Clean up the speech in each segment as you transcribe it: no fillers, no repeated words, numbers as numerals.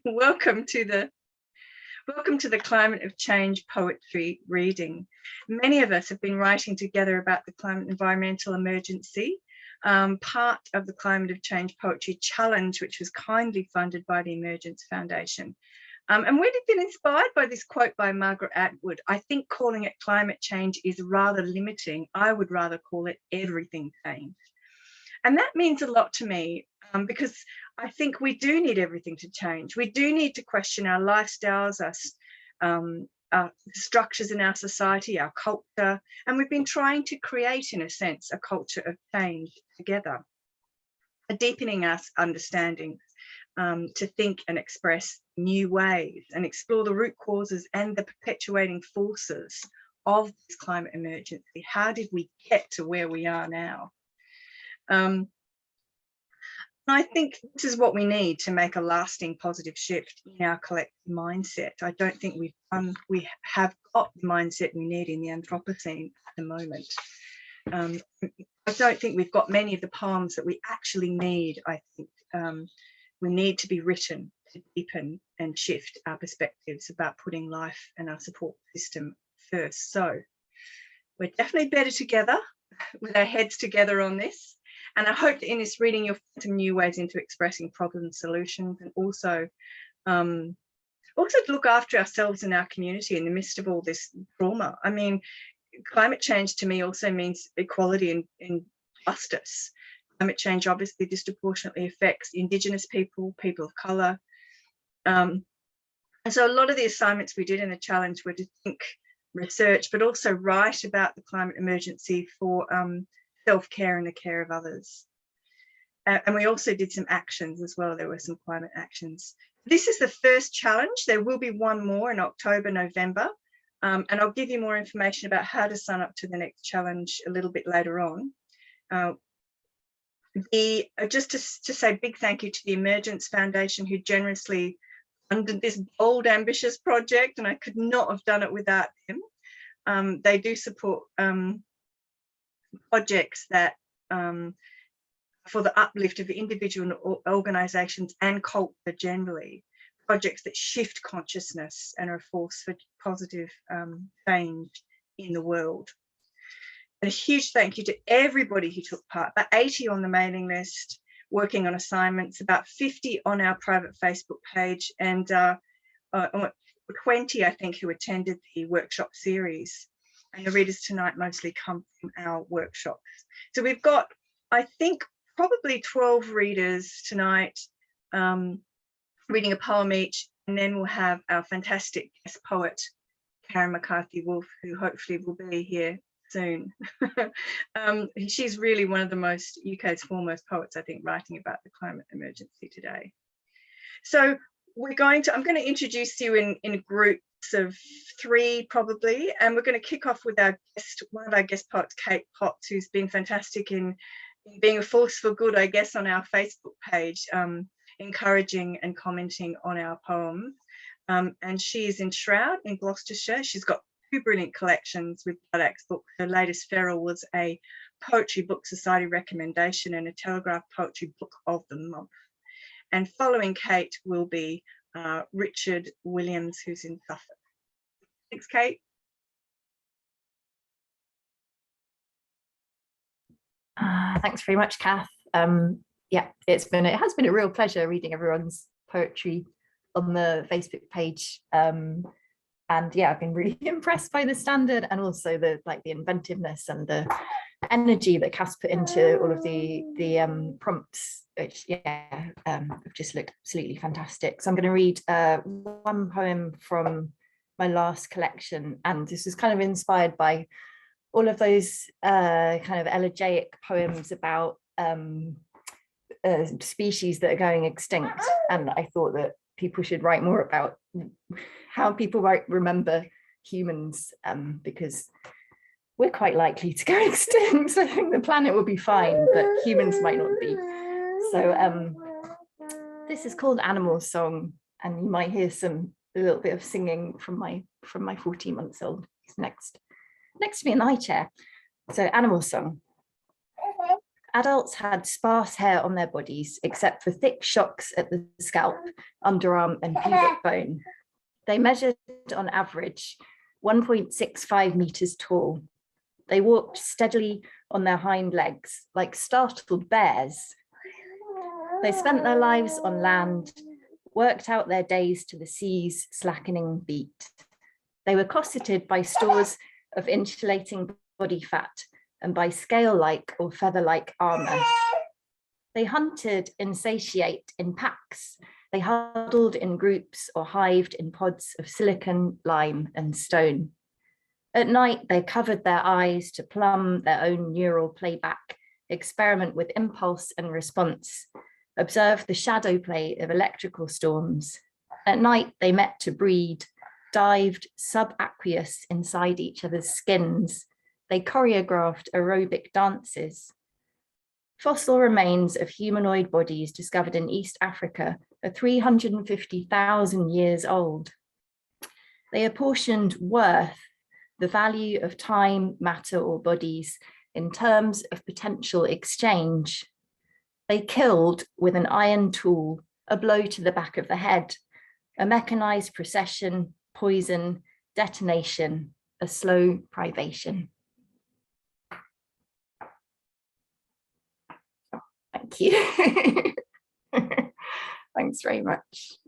welcome to the Climate of Change poetry reading. Many of us have been writing together about the climate environmental emergency, part of the Climate of Change Poetry Challenge, which was kindly funded by the Emergence Foundation. And we've been inspired by this quote by Margaret Atwood. I think calling it climate change is rather limiting. I would rather call it everything change. And that means a lot to me because I think we do need everything to change. We do need to question our lifestyles, our structures in our society, our culture, and we've been trying to create, in a sense, a culture of change together, a deepening our understanding to think and express new ways and explore the root causes and the perpetuating forces of this climate emergency. How did we get to where we are now? I think this is what we need to make a lasting positive shift in our collective mindset. I don't think we have got the mindset we need in the Anthropocene at the moment. I don't think we've got many of the poems that we actually need. I think we need to be written to deepen and shift our perspectives about putting life and our support system first. So we're definitely better together with our heads together on this. And I hope that in this reading, you'll find some new ways into expressing problem solutions and also to look after ourselves and our community in the midst of all this trauma. I mean, climate change to me also means equality and justice. Climate change obviously disproportionately affects Indigenous people, people of colour. And so a lot of the assignments we did in the challenge were to think, research, but also write about the climate emergency for self-care and the care of others. And we also did some actions as well. There were some climate actions. This is the first challenge. There will be one more in October, November. And I'll give you more information about how to sign up to the next challenge a little bit later on. Just to say a big thank you to the Emergence Foundation, who generously funded this bold, ambitious project, and I could not have done it without them. They do support projects that for the uplift of individual organisations and culture generally, projects that shift consciousness and are a force for positive change in the world. And a huge thank you to everybody who took part, about 80 on the mailing list, working on assignments, about 50 on our private Facebook page, and 20, I think, who attended the workshop series. And the readers tonight mostly come from our workshops. So we've got, I think, probably 12 readers tonight reading a poem each, and then we'll have our fantastic guest poet, Karen McCarthy-Wolf, who hopefully will be here soon. She's really one of the UK's foremost poets, I think, writing about the climate emergency today. So I'm going to introduce you in groups of 3 probably, and we're going to kick off with one of our guest poets, Kate Potts, who's been fantastic in being a force for good, I guess, on our Facebook page, encouraging and commenting on our poems. And she is in Shroud in Gloucestershire. She's got 2 brilliant collections with Bloodaxe books. Her latest, Feral, was a Poetry Book Society recommendation and a Telegraph Poetry Book of the Month. And following Kate will be Richard Williams, who's in Suffolk. Thanks, Kate. Thanks very much, Kath. Yeah, it has been a real pleasure reading everyone's poetry on the Facebook page. And yeah, I've been really impressed by the standard and also the inventiveness and the energy that Kath put into all of the prompts, which have just looked absolutely fantastic. So I'm going to read one poem from my last collection, and this is kind of inspired by all of those kind of elegiac poems about species that are going extinct, and I thought that people should write more about how people remember humans, because we're quite likely to go extinct. I think the planet will be fine, but humans might not be. So this is called Animal Song, and you might hear a little bit of singing from my 14-month-old. He's next to me in the high chair. So Animal Song. Adults had sparse hair on their bodies, except for thick shocks at the scalp, underarm, and pubic bone. They measured on average 1.65 meters tall. They walked steadily on their hind legs like startled bears. They spent their lives on land, worked out their days to the sea's slackening beat. They were cosseted by stores of insulating body fat and by scale-like or feather-like armor. They hunted insatiate in packs. They huddled in groups or hived in pods of silicon, lime, and stone. At night, they covered their eyes to plumb their own neural playback, experiment with impulse and response, observe the shadow play of electrical storms. At night, they met to breed, dived subaqueous inside each other's skins. They choreographed aerobic dances. Fossil remains of humanoid bodies discovered in East Africa are 350,000 years old. They apportioned worth, the value of time, matter, or bodies in terms of potential exchange. They killed with an iron tool, a blow to the back of the head, a mechanized procession, poison, detonation, a slow privation. Thank you. Thanks very much.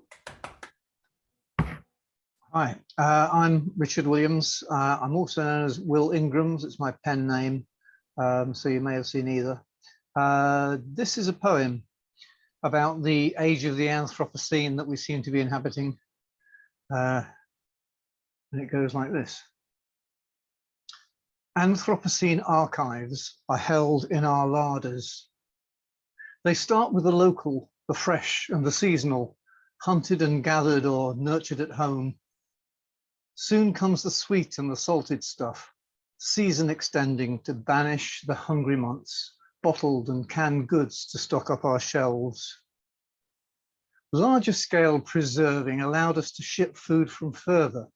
Hi, I'm Richard Williams. I'm also known as Will Ingrams. It's my pen name, so you may have seen either. This is a poem about the age of the Anthropocene that we seem to be inhabiting. And it goes like this. Anthropocene archives are held in our larders. They start with the local, the fresh and the seasonal, hunted and gathered or nurtured at home. Soon comes the sweet and the salted stuff, season extending to banish the hungry months, bottled and canned goods to stock up our shelves. Larger scale preserving allowed us to ship food from further,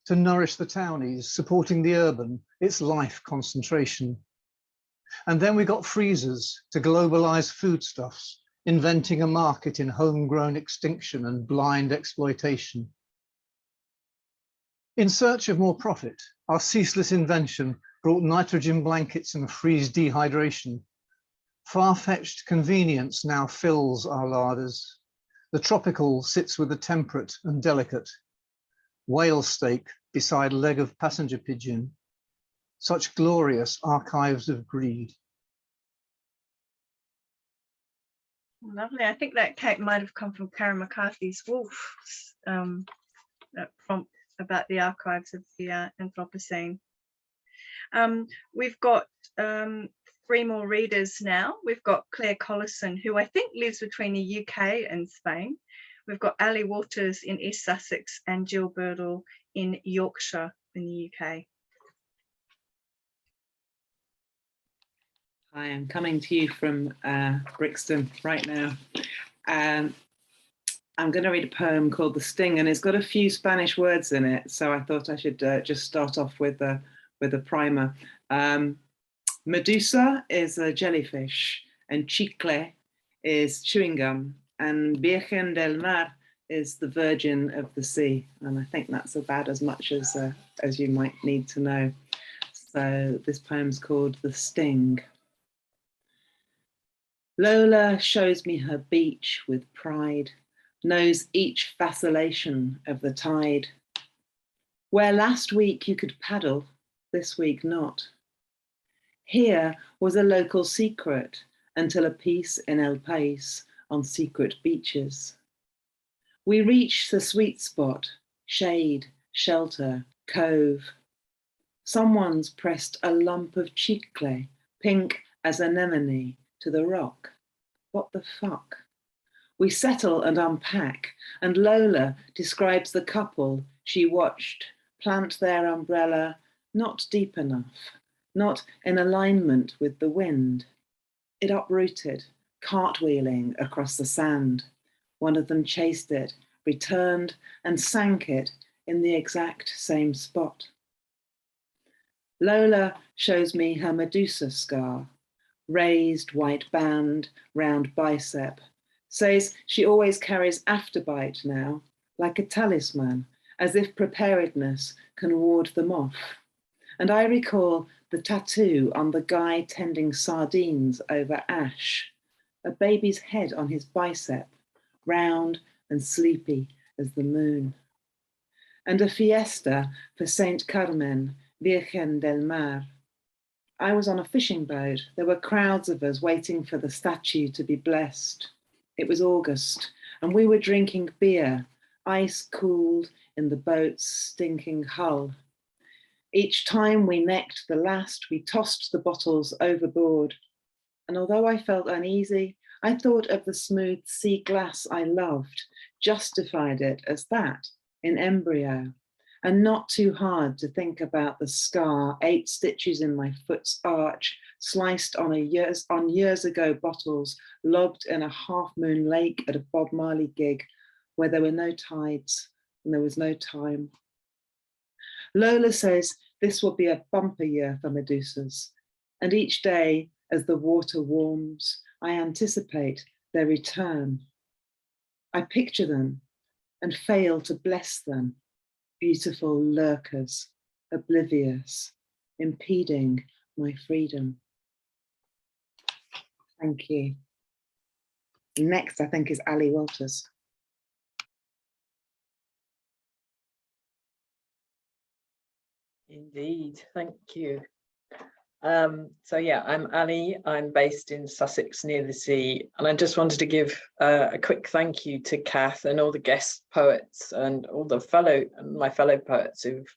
to nourish the townies, supporting the urban, its life concentration. And then we got freezers to globalize foodstuffs, inventing a market in homegrown extinction and blind exploitation. In search of more profit, our ceaseless invention brought nitrogen blankets and freeze dehydration. Far-fetched convenience now fills our larders. The tropical sits with the temperate and delicate. Whale steak beside leg of passenger pigeon. Such glorious archives of greed. Lovely. I think that might have come from Karen McCarthy's Wolf, that prompt about the archives of the Anthropocene. We've got 3 more readers now. We've got Claire Collison, who I think lives between the UK and Spain. We've got Ali Waters in East Sussex and Jill Birdle in Yorkshire in the UK. Hi, I'm coming to you from Brixton right now. I'm going to read a poem called The Sting, and it's got a few Spanish words in it, so I thought I should just start off with a primer. Medusa is a jellyfish, and chicle is chewing gum, and Virgen del Mar is the Virgin of the Sea, and I think that's about as much as you might need to know. So this poem's called The Sting. Lola shows me her beach with pride, knows each vacillation of the tide. Where last week you could paddle, this week not. Here was a local secret until a piece in El País on secret beaches. We reach the sweet spot, shade, shelter, cove. Someone's pressed a lump of chicle, pink as anemone, to the rock. What the fuck? We settle and unpack, and Lola describes the couple she watched plant their umbrella not deep enough, not in alignment with the wind. It uprooted, cartwheeling across the sand. One of them chased it, returned, and sank it in the exact same spot. Lola shows me her Medusa scar, raised white band round bicep. Says she always carries afterbite now, like a talisman, as if preparedness can ward them off. And I recall the tattoo on the guy tending sardines over ash, a baby's head on his bicep, round and sleepy as the moon. And a fiesta for Saint Carmen, Virgen del Mar. I was on a fishing boat. There were crowds of us waiting for the statue to be blessed. It was August, and we were drinking beer, ice cooled in the boat's stinking hull. Each time we necked the last, we tossed the bottles overboard. And although I felt uneasy, I thought of the smooth sea glass I loved, justified it as that in embryo, and not too hard to think about the scar, 8 stitches in my foot's arch, sliced on years ago bottles, lobbed in a half-moon lake at a Bob Marley gig where there were no tides and there was no time. Lola says this will be a bumper year for Medusas, and each day as the water warms, I anticipate their return. I picture them and fail to bless them, beautiful lurkers, oblivious, impeding my freedom. Thank you. Next, I think, is Ali Walters. Indeed, thank you. So yeah, I'm Ali. I'm based in Sussex near the sea, and I just wanted to give a quick thank you to Kath and all the guest poets and all the my fellow poets who've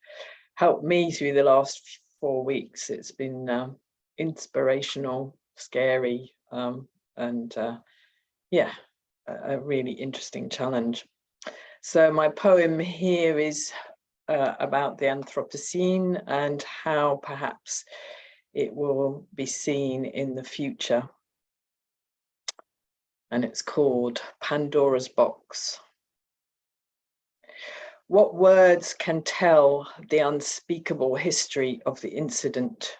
helped me through the last 4 weeks. It's been inspirational, scary, and yeah, a really interesting challenge. So my poem here is about the Anthropocene and how perhaps it will be seen in the future. And it's called Pandora's Box. What words can tell the unspeakable history of the incident?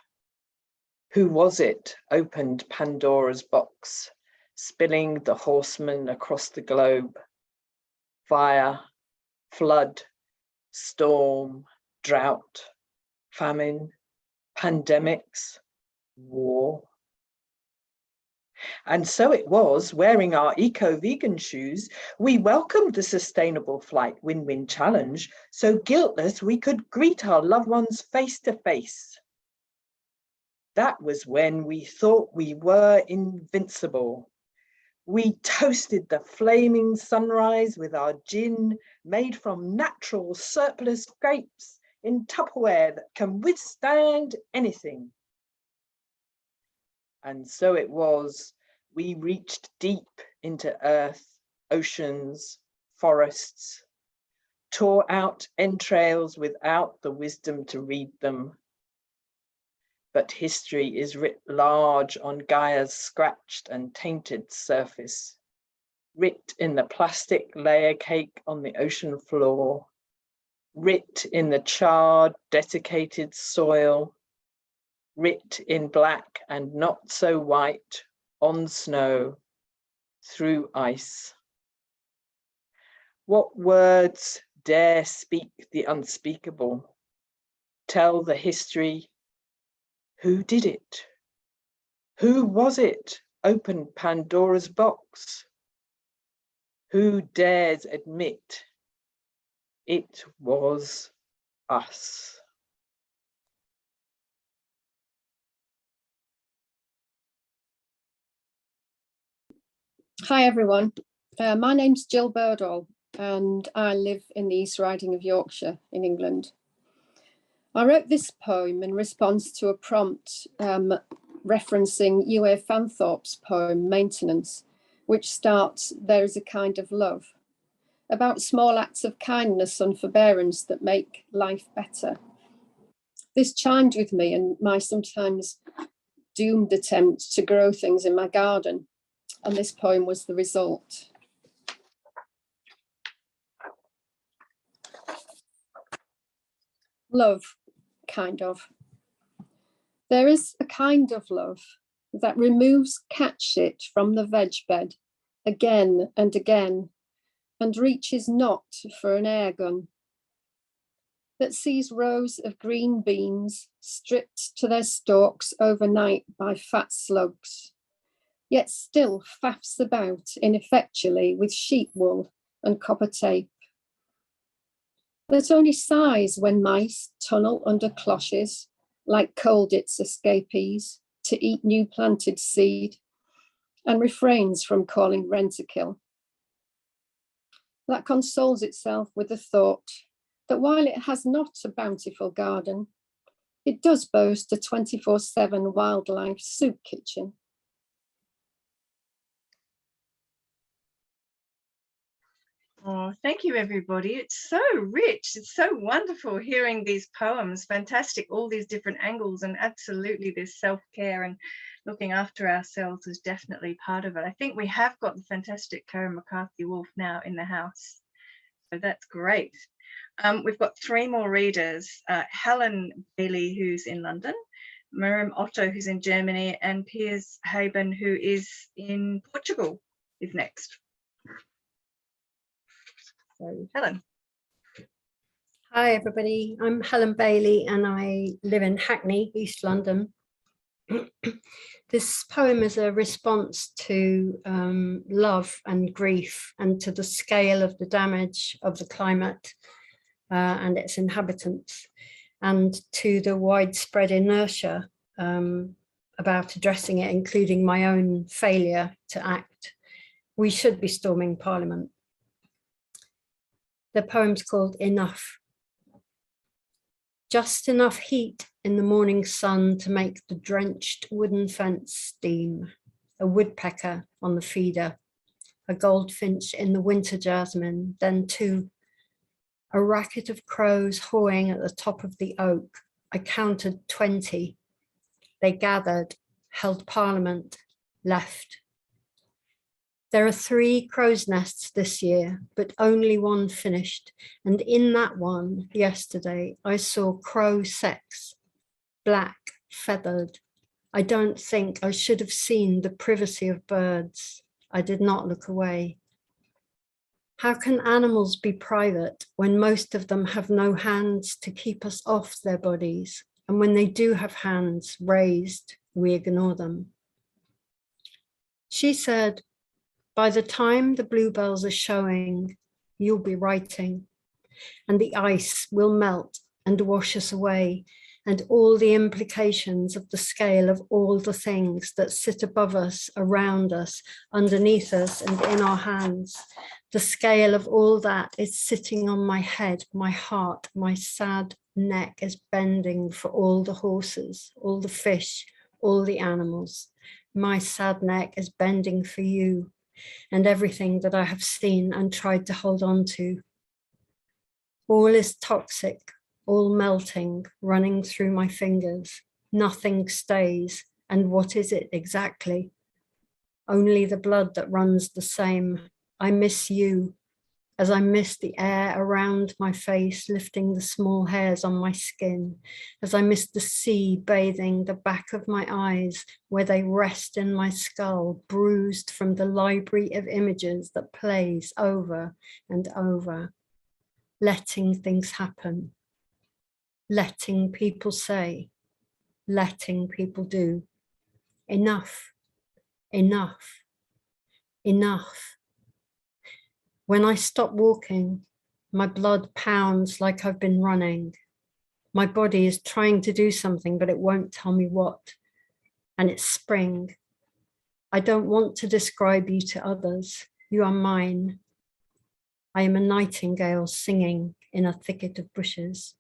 Who was it opened Pandora's box, spilling the horsemen across the globe? Fire, flood, storm, drought, famine, pandemics, war. And so it was, wearing our eco-vegan shoes, we welcomed the sustainable flight win-win challenge, so guiltless we could greet our loved ones face to face. That was when we thought we were invincible. We toasted the flaming sunrise with our gin made from natural surplus grapes in Tupperware that can withstand anything. And so it was, we reached deep into earth, oceans, forests, tore out entrails without the wisdom to read them. But history is writ large on Gaia's scratched and tainted surface, writ in the plastic layer cake on the ocean floor, writ in the charred, desiccated soil, writ in black and not so white, on snow, through ice. What words dare speak the unspeakable? Tell the history. Who did it? Who was it opened Pandora's box? Who dares admit it was us? Hi everyone, my name's Jill Birdall and I live in the East Riding of Yorkshire in England. I wrote this poem in response to a prompt referencing Uwe Fanthorpe's poem Maintenance, which starts, "There is a kind of love," about small acts of kindness and forbearance that make life better. This chimed with me and my sometimes doomed attempt to grow things in my garden, and this poem was the result. Love, kind of. There is a kind of love, that removes cat shit from the veg bed again and again and reaches not for an air gun, that sees rows of green beans stripped to their stalks overnight by fat slugs, yet still faffs about ineffectually with sheep wool and copper tape, that only sighs when mice tunnel under cloches like colditz escapees to eat new planted seed, and refrains from calling rent-a-kill, that consoles itself with the thought that while it has not a bountiful garden, it does boast a 24/7 wildlife soup kitchen. Oh, thank you, everybody. It's so rich. It's so wonderful hearing these poems. Fantastic, all these different angles, and absolutely this self-care and looking after ourselves is definitely part of it. I think we have got the fantastic Karen McCarthy-Wolf now in the house, so that's great. We've got 3 more readers, Helen Bailey, who's in London, Miriam Otto, who's in Germany, and Piers Haben, who is in Portugal, is next. So, Helen. Hi everybody, I'm Helen Bailey and I live in Hackney, East London. This poem is a response to love and grief and to the scale of the damage of the climate and its inhabitants, and to the widespread inertia about addressing it, including my own failure to act. We should be storming Parliament. The poem's called Enough. Just enough heat in the morning sun to make the drenched wooden fence steam, a woodpecker on the feeder, a goldfinch in the winter jasmine, then 2, a racket of crows hawing at the top of the oak. I counted 20. They gathered, held parliament, left. There are 3 crow's nests this year, but only 1 finished. And in that one, yesterday, I saw crow sex, black, feathered. I don't think I should have seen the privacy of birds. I did not look away. How can animals be private when most of them have no hands to keep us off their bodies? And when they do have hands raised, we ignore them. She said, by the time the bluebells are showing, you'll be writing, and the ice will melt and wash us away, and all the implications of the scale of all the things that sit above us, around us, underneath us, and in our hands. The scale of all that is sitting on my head, my heart, my sad neck is bending for all the horses, all the fish, all the animals. My sad neck is bending for you and everything that I have seen and tried to hold on to. All is toxic, all melting, running through my fingers. Nothing stays. And what is it exactly? Only the blood that runs the same. I miss you, as I miss the air around my face, lifting the small hairs on my skin, as I miss the sea bathing the back of my eyes, where they rest in my skull, bruised from the library of images that plays over and over, letting things happen, letting people say, letting people do. Enough, enough, enough. When I stop walking, my blood pounds like I've been running. My body is trying to do something, but it won't tell me what. And it's spring. I don't want to describe you to others. You are mine. I am a nightingale singing in a thicket of bushes.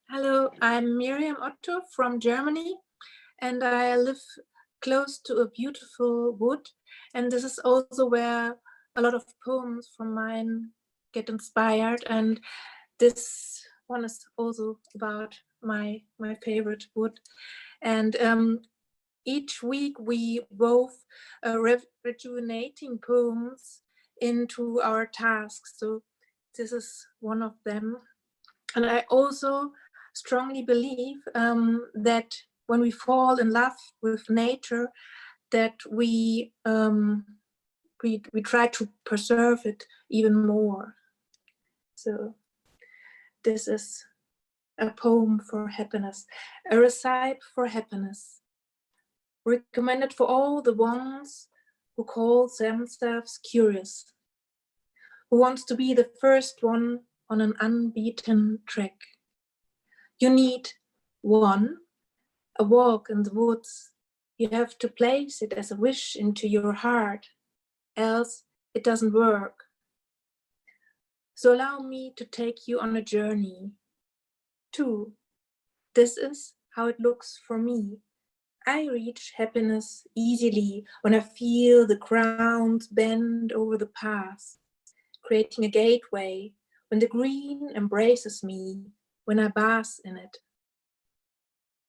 Hello, I'm Miriam Otto from Germany, and I live close to a beautiful wood. And this is also where a lot of poems from mine get inspired. And this one is also about my favorite wood. And each week we wove rejuvenating poems into our tasks. So this is one of them. And I also strongly believe that when we fall in love with nature, that we try to preserve it even more. So this is a poem for happiness, a recipe for happiness, recommended for all the ones who call themselves curious, who wants to be the first one on an unbeaten track. You need one, a walk in the woods. You have to place it as a wish into your heart, else it doesn't work. So allow me to take you on a journey. 2. This is how it looks for me. I reach happiness easily when I feel the ground bend over the path, creating a gateway when the green embraces me, when I bask in it.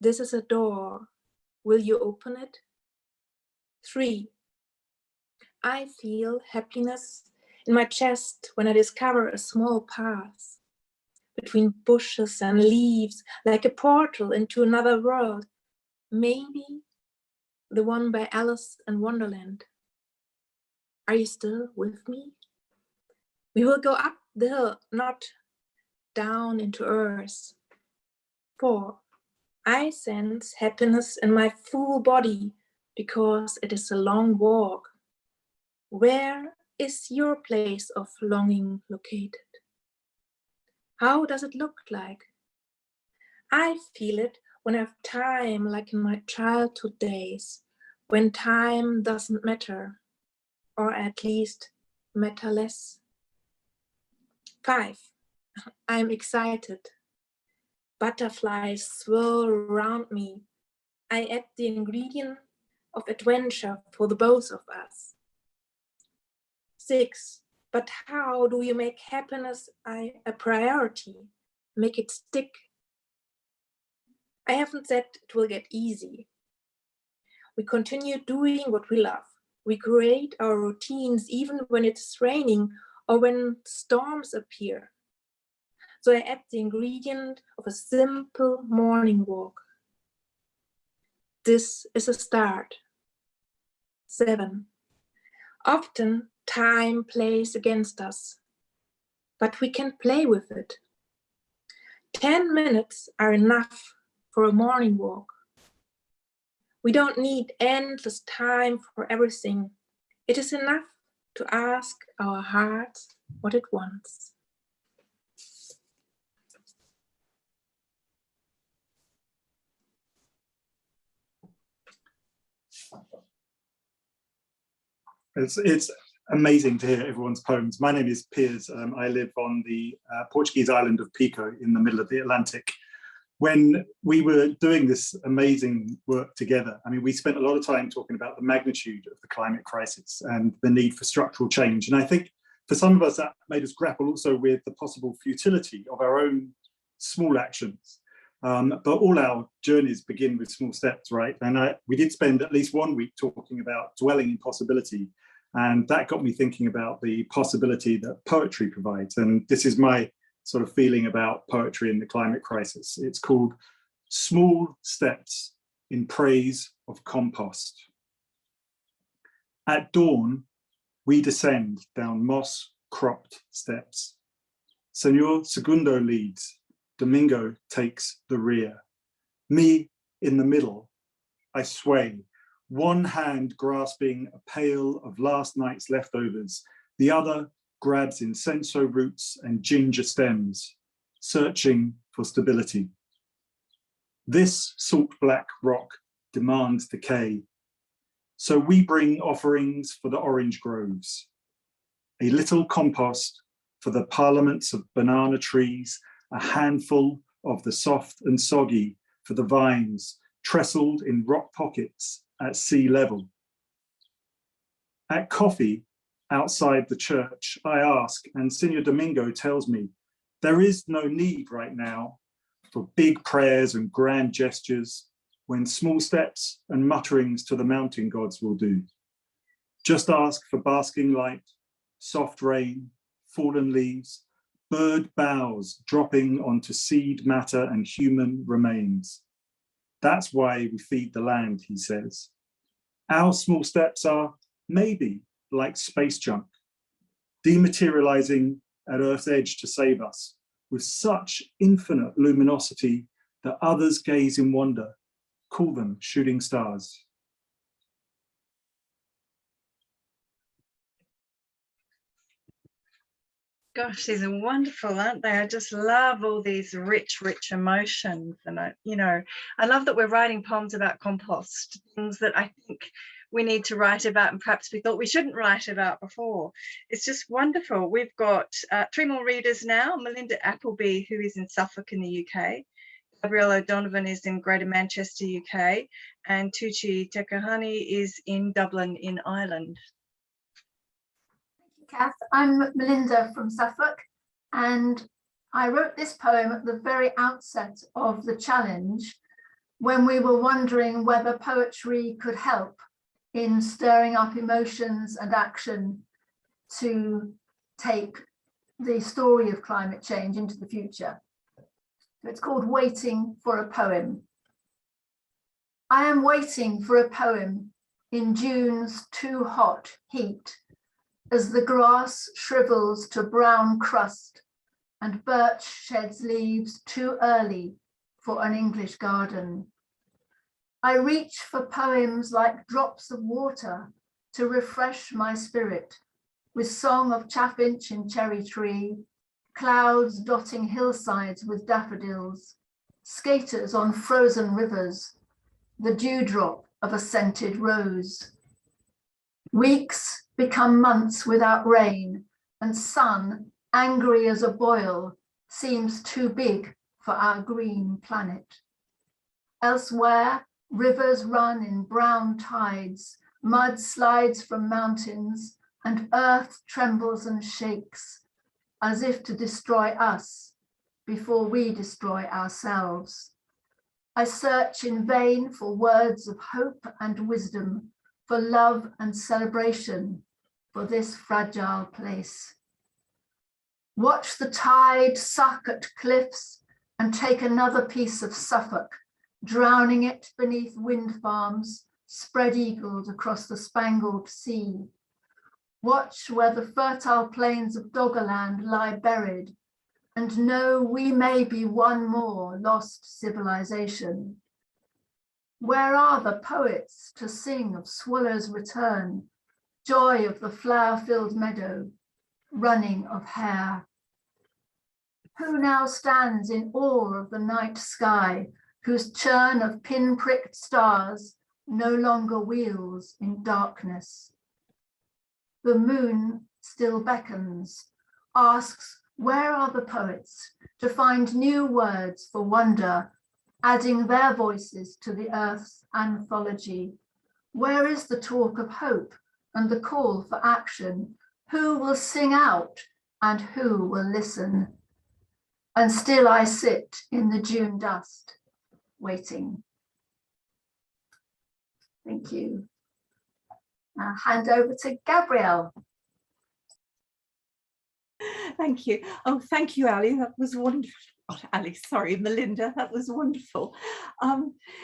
This is a door. Will you open it? 3. I feel happiness in my chest when I discover a small path between bushes and leaves, like a portal into another world, maybe the one by Alice in Wonderland. Are you still with me? We will go up the hill, not down into earth. 4. I sense happiness in my full body because it is a long walk. Where is your place of longing located? How does it look like? I feel it when I have time, like in my childhood days, when time doesn't matter, or at least matter less. 5. I'm excited. Butterflies swirl around me. I add the ingredient of adventure for the both of us. 6. But how do you make happiness a priority? Make it stick? I haven't said it will get easy. We continue doing what we love. We create our routines even when it's raining or when storms appear. So I add the ingredient of a simple morning walk. This is a start. 7. Often time plays against us, but we can play with it. 10 minutes are enough for a morning walk. We don't need endless time for everything. It is enough to ask our heart what it wants. It's amazing to hear everyone's poems. My name is Piers. I live on the Portuguese island of Pico in the middle of the Atlantic. When we were doing this amazing work together, I mean, we spent a lot of time talking about the magnitude of the climate crisis and the need for structural change. And I think for some of us, that made us grapple also with the possible futility of our own small actions. But all our journeys begin with small steps, right? And we did spend at least 1 week talking about dwelling in possibility. And that got me thinking about the possibility that poetry provides. And this is my sort of feeling about poetry in the climate crisis. It's called Small Steps in Praise of Compost. At dawn, we descend down moss-cropped steps. Senor Segundo leads, Domingo takes the rear. Me in the middle, I sway, one hand grasping a pail of last night's leftovers, the other grabs incenso roots and ginger stems, searching for stability. This salt black rock demands decay, so we bring offerings for the orange groves, a little compost for the parliaments of banana trees, a handful of the soft and soggy for the vines, trestled in rock pockets at sea level. At coffee, outside the church, I ask, and Senor Domingo tells me, there is no need right now for big prayers and grand gestures when small steps and mutterings to the mountain gods will do. Just ask for basking light, soft rain, fallen leaves, bird boughs dropping onto seed matter and human remains. That's why we feed the land, he says. Our small steps are maybe like space junk, dematerializing at Earth's edge to save us, with such infinite luminosity that others gaze in wonder, call them shooting stars. Gosh, these are wonderful, aren't they? I just love all these rich, rich emotions. And I love that we're writing poems about compost, things that I think we need to write about and perhaps we thought we shouldn't write about before. It's just wonderful. We've got 3 more readers now. Melinda Appleby, who is in Suffolk in the UK. Gabrielle O'Donovan is in Greater Manchester, UK. And Tucci Tekahani is in Dublin in Ireland. Kath, I'm Melinda from Suffolk, and I wrote this poem at the very outset of the challenge when we were wondering whether poetry could help in stirring up emotions and action to take the story of climate change into the future. It's called Waiting for a Poem. I am waiting for a poem in June's too hot heat, as the grass shrivels to brown crust and birch sheds leaves too early for an English garden. I reach for poems like drops of water to refresh my spirit, with song of chaffinch in cherry tree, clouds dotting hillsides with daffodils, skaters on frozen rivers, the dewdrop of a scented rose. Weeks become months without rain, and sun, angry as a boil, seems too big for our green planet. Elsewhere, rivers run in brown tides, mud slides from mountains, and earth trembles and shakes, as if to destroy us before we destroy ourselves. I search in vain for words of hope and wisdom, for love and celebration for this fragile place. Watch the tide suck at cliffs and take another piece of Suffolk, drowning it beneath wind farms, spread-eagled across the spangled sea. Watch where the fertile plains of Doggerland lie buried, and know we may be one more lost civilization. Where are the poets to sing of swallows' return, joy of the flower-filled meadow, running of hare? Who now stands in awe of the night sky, whose churn of pin-pricked stars no longer wheels in darkness? The moon still beckons, asks, where are the poets to find new words for wonder, adding their voices to the earth's anthology? Where is the talk of hope and the call for action? Who will sing out and who will listen? And still I sit in the June dust, waiting. Thank you. I'll hand over to Gabrielle. Thank you. Oh, thank you, Ali. That was wonderful. Oh, Ali, sorry, Melinda, that was wonderful.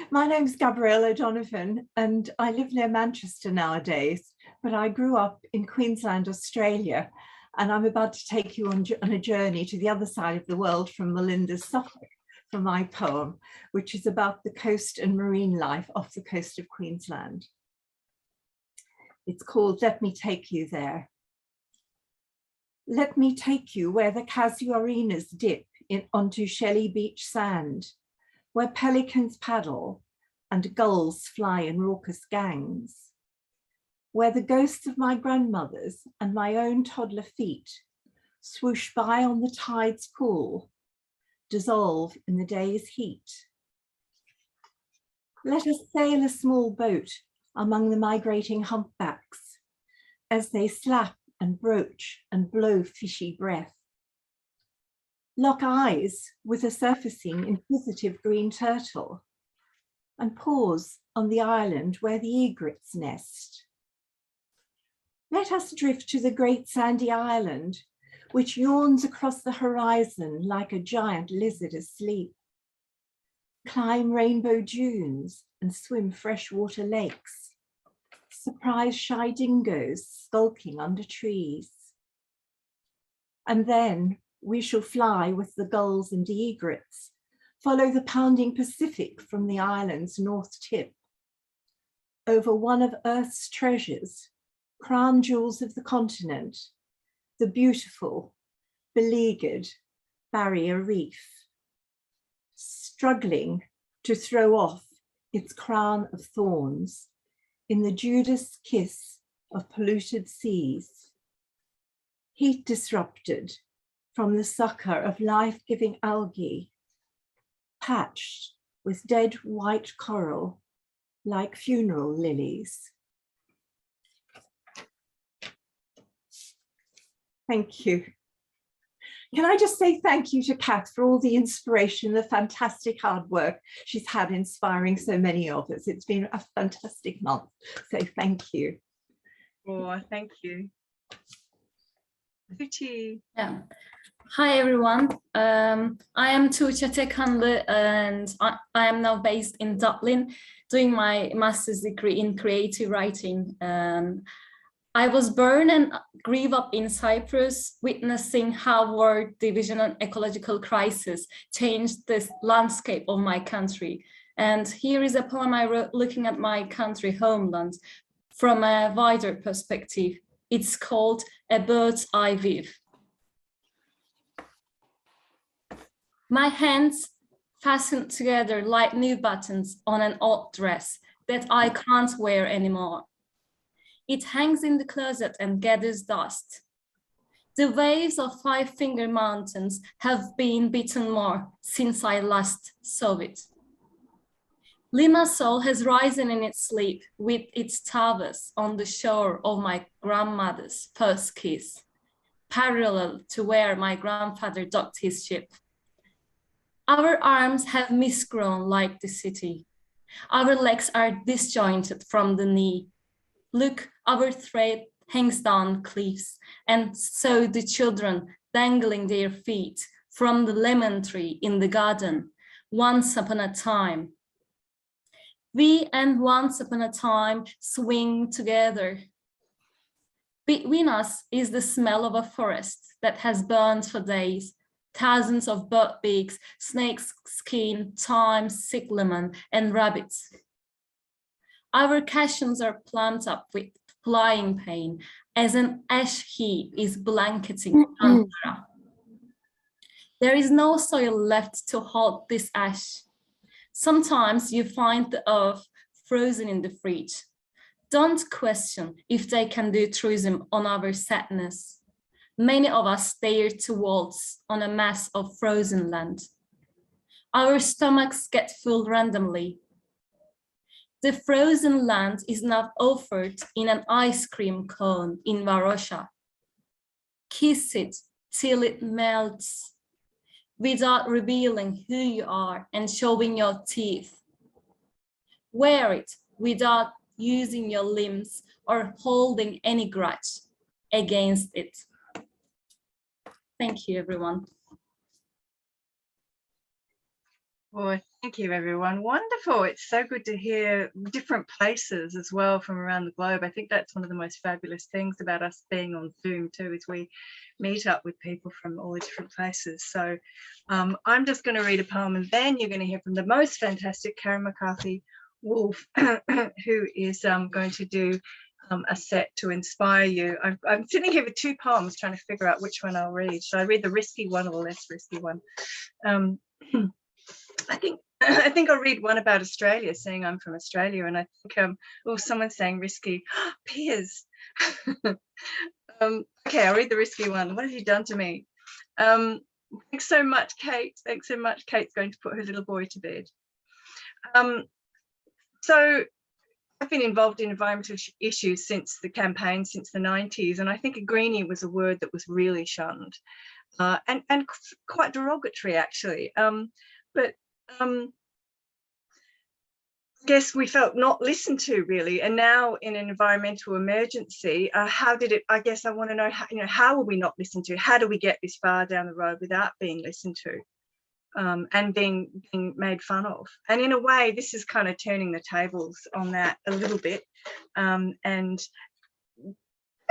My name's Gabrielle O'Donovan and I live near Manchester nowadays, but I grew up in Queensland, Australia, and I'm about to take you on a journey to the other side of the world from Melinda's Suffolk for my poem, which is about the coast and marine life off the coast of Queensland. It's called Let Me Take You There. Let me take you where the casuarinas dip onto shelly beach sand, where pelicans paddle and gulls fly in raucous gangs, where the ghosts of my grandmothers and my own toddler feet swoosh by on the tide's pool, dissolve in the day's heat. Let us sail a small boat among the migrating humpbacks as they slap and broach and blow fishy breath. Lock eyes with a surfacing inquisitive green turtle and pause on the island where the egrets nest. Let us drift to the great sandy island which yawns across the horizon like a giant lizard asleep. Climb rainbow dunes and swim freshwater lakes. Surprise shy dingoes skulking under trees. And then we shall fly with the gulls and egrets, follow the pounding Pacific from the island's north tip. Over one of Earth's treasures, crown jewels of the continent, the beautiful, beleaguered barrier reef, struggling to throw off its crown of thorns in the Judas kiss of polluted seas. Heat disrupted from the sucker of life-giving algae, patched with dead white coral like funeral lilies. Thank you. Can I just say thank you to Kath for all the inspiration, the fantastic hard work she's had inspiring so many of us. It's been a fantastic month, so thank you. Oh, thank you. Tuti. Yeah. Hi everyone. I am Tuğçe Tekanlı and I am now based in Dublin doing my master's degree in creative writing. I was born and grew up in Cyprus, witnessing how war, division and ecological crisis changed the landscape of my country. And here is a poem I wrote looking at my country homeland from a wider perspective. It's called A Bird's Eye View. My hands fastened together like new buttons on an old dress that I can't wear anymore. It hangs in the closet and gathers dust. The waves of Five-Finger Mountains have been beaten more since I last saw it. Limassol has risen in its sleep with its towers on the shore of my grandmother's first kiss, parallel to where my grandfather docked his ship. Our arms have misgrown like the city. Our legs are disjointed from the knee. Look, our thread hangs down cliffs, and so the children dangling their feet from the lemon tree in the garden, once upon a time. We and once upon a time swing together. Between us is the smell of a forest that has burned for days, thousands of bird beaks, snakes' skin, thyme, cyclamen, and rabbits. Our cushions are plumped up with flying pain as an ash heap is blanketing Ankara. There is no soil left to hold this ash. Sometimes you find the earth frozen in the fridge. Don't question if they can do tourism on our sadness. Many of us stare towards on a mass of frozen land. Our stomachs get full randomly. The frozen land is now offered in an ice cream cone in Varosha. Kiss it till it melts, without revealing who you are and showing your teeth. Wear it without using your limbs or holding any grudge against it. Thank you, everyone. Well, thank you, everyone. Wonderful. It's so good to hear different places as well from around the globe. I think that's one of the most fabulous things about us being on Zoom too, is we meet up with people from all the different places. So I'm just going to read a poem and then you're going to hear from the most fantastic Karen McCarthy Wolf, who is going to do a set to inspire you. I'm sitting here with two poems trying to figure out which one I'll read. Should I read the risky one or the less risky one? I think I'll read one about Australia, saying I'm from Australia, and I think someone's saying risky. Piers. Okay, I'll read the risky one. What have you done to me? Thanks so much, Kate. Thanks so much. Kate's going to put her little boy to bed. So I've been involved in environmental issues since the campaign, since the 90s, and I think a greenie was a word that was really shunned and quite derogatory, actually. But guess we felt not listened to really. And now in an environmental emergency, how did it, I guess I want to know, how, how were we not listened to? How do we get this far down the road without being listened to and being made fun of? And in a way, this is kind of turning the tables on that a little bit and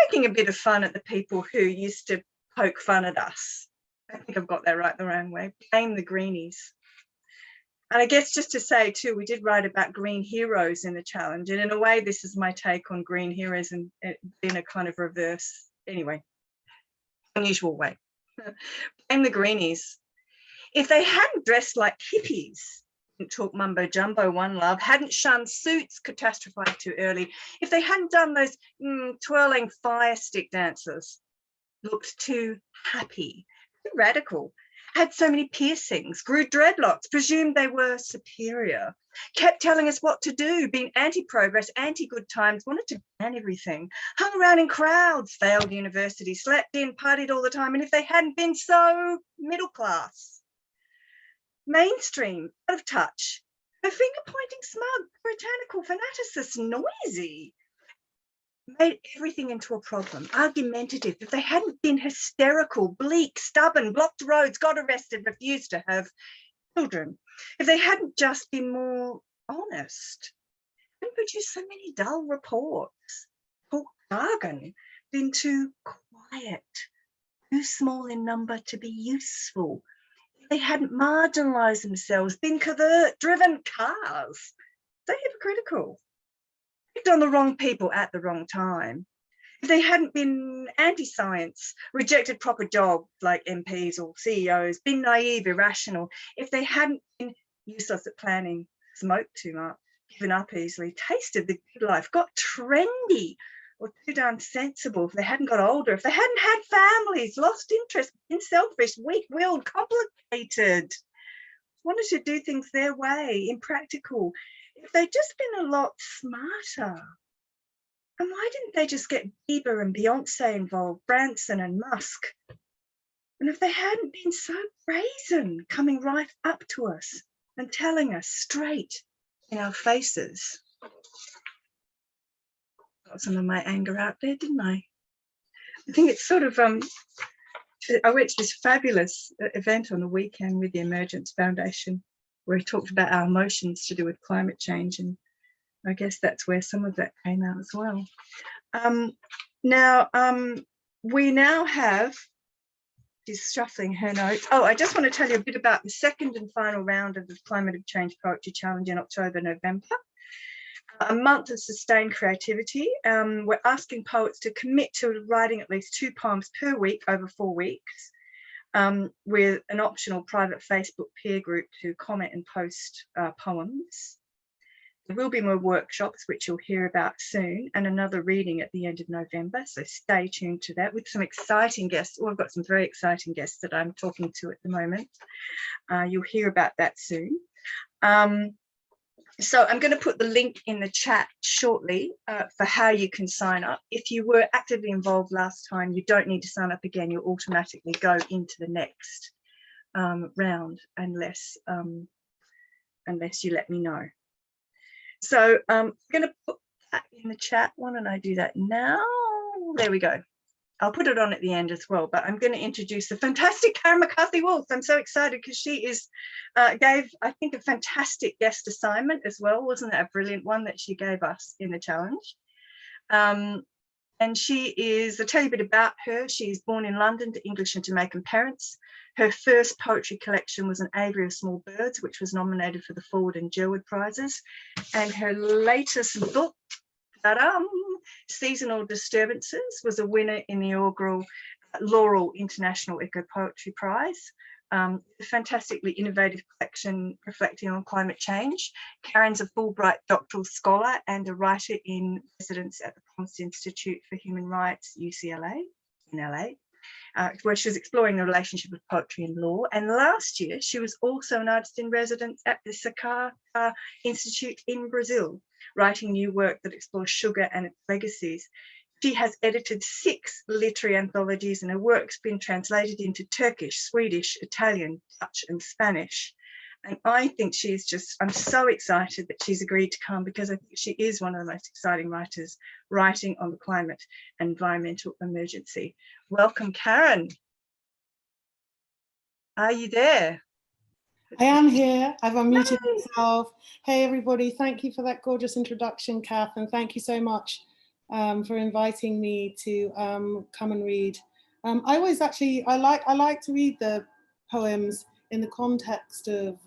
taking a bit of fun at the people who used to poke fun at us. I think I've got that right the wrong way. Blame the greenies. And I guess just to say too, we did write about green heroes in the challenge. And in a way, this is my take on green heroes and in a kind of reverse, anyway, unusual way. Blame the greenies. If they hadn't dressed like hippies, didn't talk mumbo jumbo, one love, hadn't shunned suits, catastrophized too early, if they hadn't done those twirling fire stick dances, looked too happy, too radical, had so many piercings, grew dreadlocks, presumed they were superior, kept telling us what to do, been anti-progress, anti-good times, wanted to ban everything, hung around in crowds, failed university, slept in, partied all the time, and if they hadn't been so middle class, mainstream, out of touch, her finger-pointing smug, puritanical, fanaticist, noisy, made everything into a problem, argumentative. If they hadn't been hysterical, bleak, stubborn, blocked roads, got arrested, refused to have children, if they hadn't just been more honest and produced so many dull reports, talk jargon, been too quiet, too small in number to be useful, if they hadn't marginalised themselves, been covert, driven cars, so hypocritical, picked on the wrong people at the wrong time. If they hadn't been anti-science, rejected proper jobs like MPs or CEOs, been naive, irrational, if they hadn't been useless at planning, smoked too much, given up easily, tasted the good life, got trendy or too darn sensible, if they hadn't got older, if they hadn't had families, lost interest, been selfish, weak-willed, complicated, wanted to do things their way, impractical, if they'd just been a lot smarter. And why didn't they just get Bieber and Beyonce involved, Branson and Musk? And if they hadn't been so brazen, coming right up to us and telling us straight in our faces. Got some of my anger out there, didn't I? I think it's sort of, I went to this fabulous event on the weekend with the Emergence Foundation, where he talked about our emotions to do with climate change. And I guess that's where some of that came out as well. We now have, she's shuffling her notes. Oh, I just want to tell you a bit about the second and final round of the Climate of Change Poetry Challenge in October, November. A month of sustained creativity. We're asking poets to commit to writing at least 2 poems per week over 4 weeks. With an optional private Facebook peer group to comment and post poems. There will be more workshops, which you'll hear about soon, and another reading at the end of November, so stay tuned to that with some exciting guests. I've got some very exciting guests that I'm talking to at the moment. You'll hear about that soon. So I'm going to put the link in the chat shortly for how you can sign up. If you were actively involved last time, you don't need to sign up again. You'll automatically go into the next round unless you let me know. So I'm going to put that in the chat. Why don't I do that now? There we go. I'll put it on at the end as well, but I'm going to introduce the fantastic Karen McCarthy-Wolf. I'm so excited because she is gave, I think, a fantastic guest assignment as well. Wasn't that a brilliant one that she gave us in the challenge? And she is, I'll tell you a bit about her. She's born in London to English and Jamaican parents. Her first poetry collection was An Aviary of Small Birds, which was nominated for the Forward and Jerwood Prizes. And her latest book, Seasonal Disturbances, was a winner in the inaugural Laurel International Eco Poetry Prize. A fantastically innovative collection reflecting on climate change. Karen's a Fulbright doctoral scholar and a writer in residence at the Promise Institute for Human Rights, UCLA, in LA, where she was exploring the relationship of poetry and law. And last year, she was also an artist in residence at the Sakar Institute in Brazil, writing new work that explores sugar and its legacies. She has edited 6 literary anthologies, and her work's been translated into Turkish, Swedish, Italian, Dutch, and Spanish. And I think she's just, I'm so excited that she's agreed to come, because I think she is one of the most exciting writers writing on the climate and environmental emergency. Welcome, Karen. Are you there? I am here. I've unmuted myself. Hey, everybody. Thank you for that gorgeous introduction, Kath, and thank you so much for inviting me to come and read. I always actually, I like to read the poems in the context of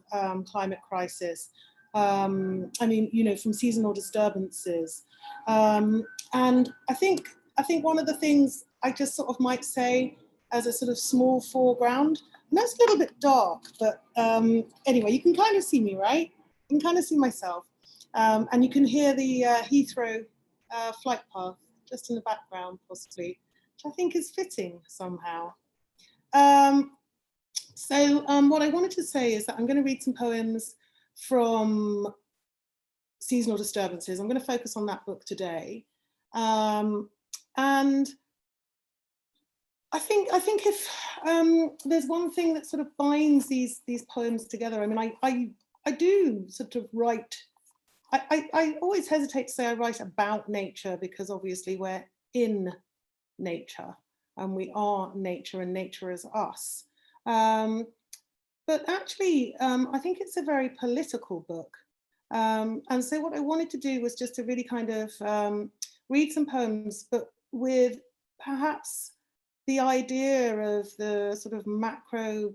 climate crisis. I mean, you know, from seasonal disturbances. And I think one of the things I just sort of might say as a sort of small foreground, and that's a little bit dark, but anyway, you can kind of see me, right? You can kind of see myself. And you can hear the Heathrow flight path just in the background, possibly, which I think is fitting somehow. So what I wanted to say is that I'm going to read some poems from Seasonal Disturbances. I'm going to focus on that book today. And I think if there's one thing that sort of binds these poems together, I mean, I do sort of write, I always hesitate to say I write about nature, because obviously we're in nature and we are nature and nature is us. But actually, I think it's a very political book. And so what I wanted to do was just to really kind of read some poems, but with perhaps the idea of the sort of macro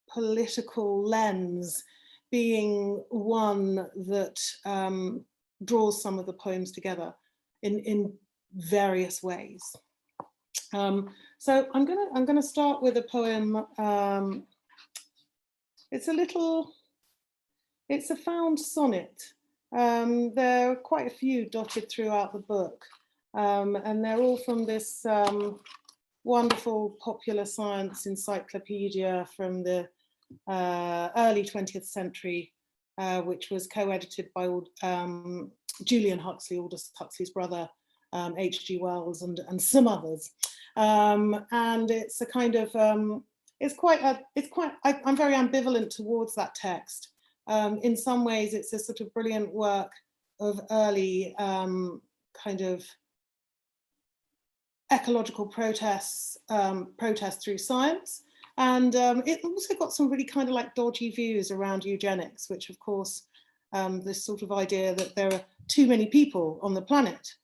political lens being one that draws some of the poems together in various ways. So I'm gonna start with a poem. It's a found sonnet. There are quite a few dotted throughout the book, and they're all from this wonderful popular science encyclopedia from the early 20th century, which was co-edited by Julian Huxley, Aldous Huxley's brother, H.G. Wells, and some others. And it's a kind of, I'm very ambivalent towards that text. In some ways, it's a sort of brilliant work of early kind of ecological protests through science. And it also got some really kind of like dodgy views around eugenics, which of course, this sort of idea that there are too many people on the planet.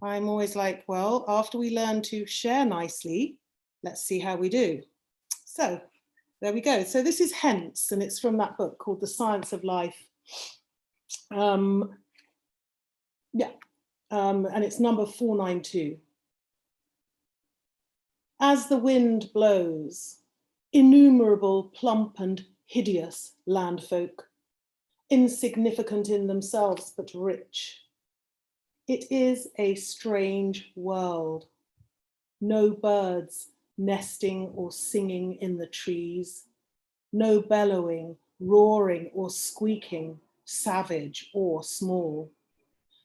I'm always like, well, after we learn to share nicely, let's see how we do. So there we go. So this is Hence, and it's from that book called The Science of Life. And it's number 492. As the wind blows, innumerable plump and hideous landfolk, insignificant in themselves but rich. It is a strange world. No birds nesting or singing in the trees. No bellowing, roaring or squeaking, savage or small.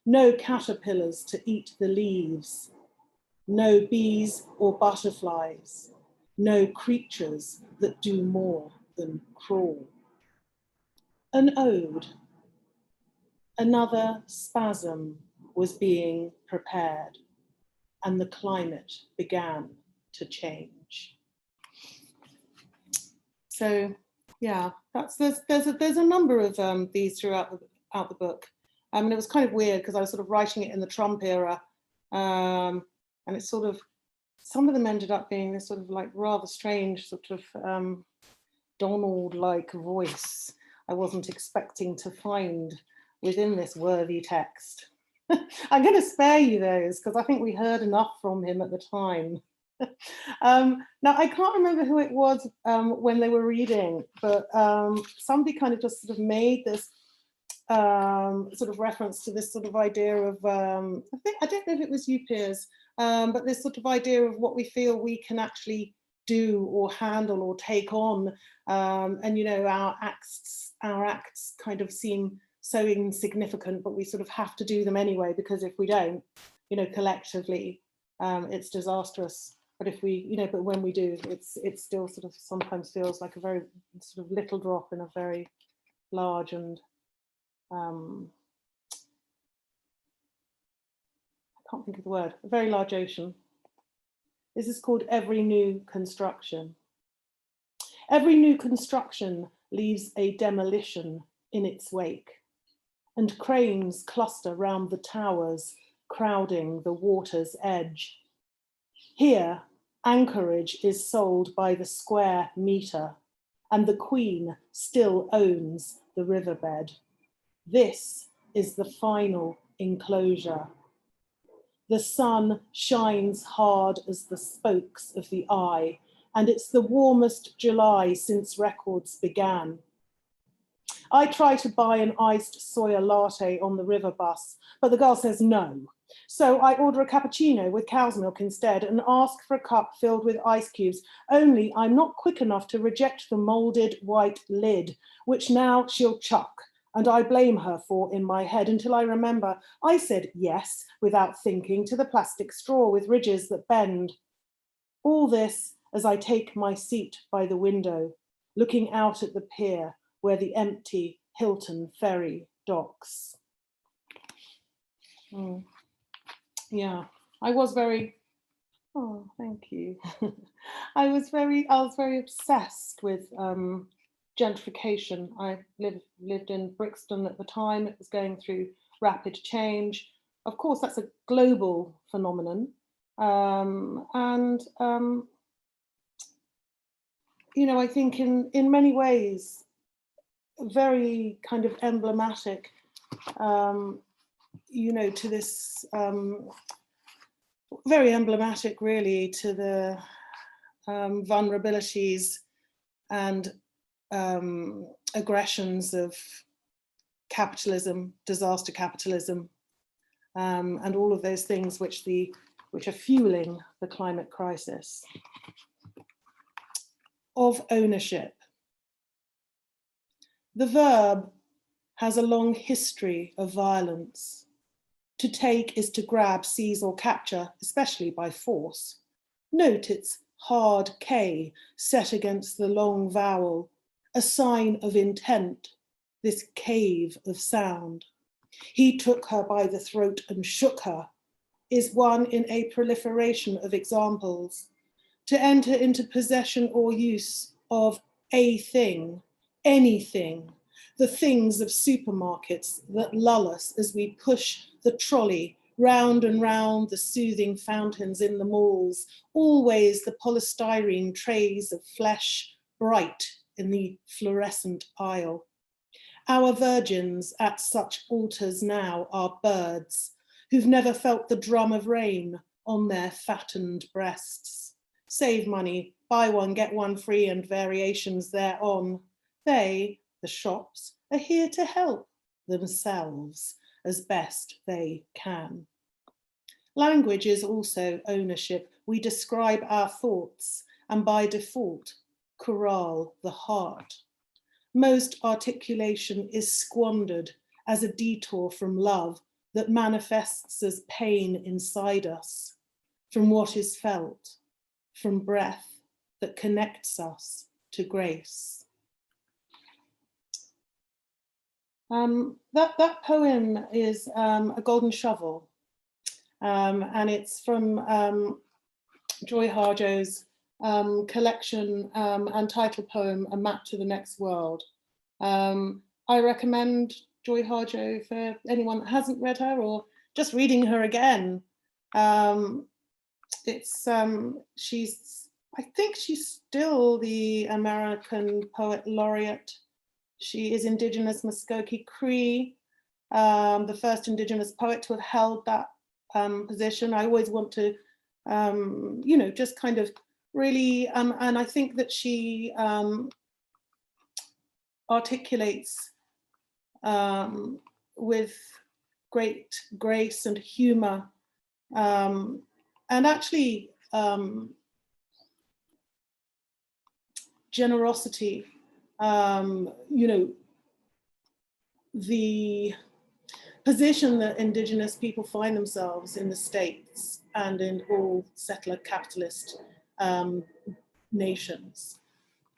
No caterpillars to eat the leaves. No bees or butterflies. No creatures that do more than crawl. An ode. Another spasm was being prepared, and the climate began to change. So yeah, there's a number of these throughout the book. And it was kind of weird because I was sort of writing it in the Trump era, and it's sort of, some of them ended up being this sort of like rather strange sort of Donald-like voice I wasn't expecting to find within this worthy text. I'm going to spare you those because I think we heard enough from him at the time. Now, I can't remember who it was when they were reading, but somebody kind of just sort of made this sort of reference to this sort of idea of, I don't know if it was you, Piers, but this sort of idea of what we feel we can actually do or handle or take on. And, you know, our acts kind of seem so insignificant, but we sort of have to do them anyway, because if we don't, you know, collectively, it's disastrous. But if we, you know, but when we do, it's still sort of sometimes feels like a very sort of little drop in a very large and I can't think of the word, a very large ocean. This is called Every New Construction. Every new construction leaves a demolition in its wake, and cranes cluster round the towers, crowding the water's edge. Here, anchorage is sold by the square meter, and the Queen still owns the riverbed. This is the final enclosure. The sun shines hard as the spokes of the eye, and it's the warmest July since records began. I try to buy an iced soya latte on the river bus, but the girl says no. So I order a cappuccino with cow's milk instead and ask for a cup filled with ice cubes, only I'm not quick enough to reject the moulded white lid, which now she'll chuck, and I blame her for in my head until I remember I said yes without thinking to the plastic straw with ridges that bend. All this as I take my seat by the window, looking out at the pier where the empty Hilton ferry docks. Yeah, I was very, oh, thank you. I was very obsessed with gentrification. I lived in Brixton at the time. It was going through rapid change. Of course, that's a global phenomenon. You know, I think in many ways, very kind of emblematic, you know, to this, very emblematic really to the vulnerabilities and aggressions of capitalism, disaster capitalism, and all of those things which are fueling the climate crisis. Of ownership. The verb has a long history of violence. To take is to grab, seize or capture, especially by force. Note its hard K set against the long vowel, a sign of intent, this cave of sound. He took her by the throat and shook her, is one in a proliferation of examples. To enter into possession or use of a thing, anything, the things of supermarkets that lull us as we push the trolley round and round the soothing fountains in the malls, always the polystyrene trays of flesh bright in the fluorescent aisle. Our virgins at such altars now are birds who've never felt the drum of rain on their fattened breasts. Save money, buy one, get one free and variations thereon. They, the shops, are here to help themselves as best they can. Language is also ownership. We describe our thoughts and by default, corral the heart. Most articulation is squandered as a detour from love that manifests as pain inside us, from what is felt, from breath that connects us to grace. That poem is A Golden Shovel, and it's from Joy Harjo's collection and title poem, A Map to the Next World. I recommend Joy Harjo for anyone that hasn't read her or just reading her again. I think she's still the American Poet Laureate. She is Indigenous Muskogee Cree, the first Indigenous poet to have held that position. I always want to, you know, just kind of really, and I think that she articulates with great grace and humor, and actually generosity, you know, the position that Indigenous people find themselves in the States and in all settler capitalist nations.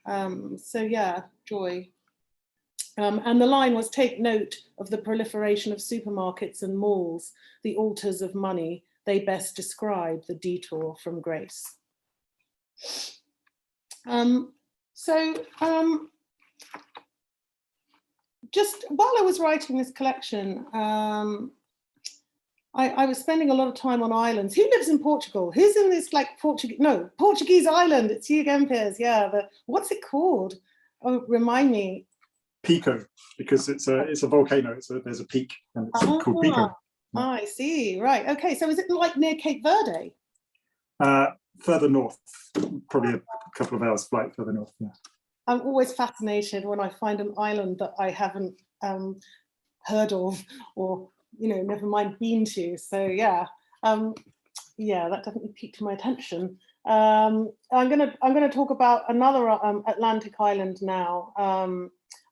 So yeah, Joy. And the line was, take note of the proliferation of supermarkets and malls, the altars of money, they best describe the detour from grace. Just while I was writing this collection, I was spending a lot of time on islands. Who lives in Portugal? Who's in this like Portuguese island? It's you again, Piers. Yeah, what's it called? Oh, remind me. Pico, because it's a volcano. There's a peak, and it's called Pico. I see. Right. Okay. So is it like near Cape Verde? Further north, probably a couple of hours flight further north. Yeah. I'm always fascinated when I find an island that I haven't heard of, or never mind been to. So yeah, yeah, that definitely piqued my attention. I'm gonna talk about another Atlantic island now.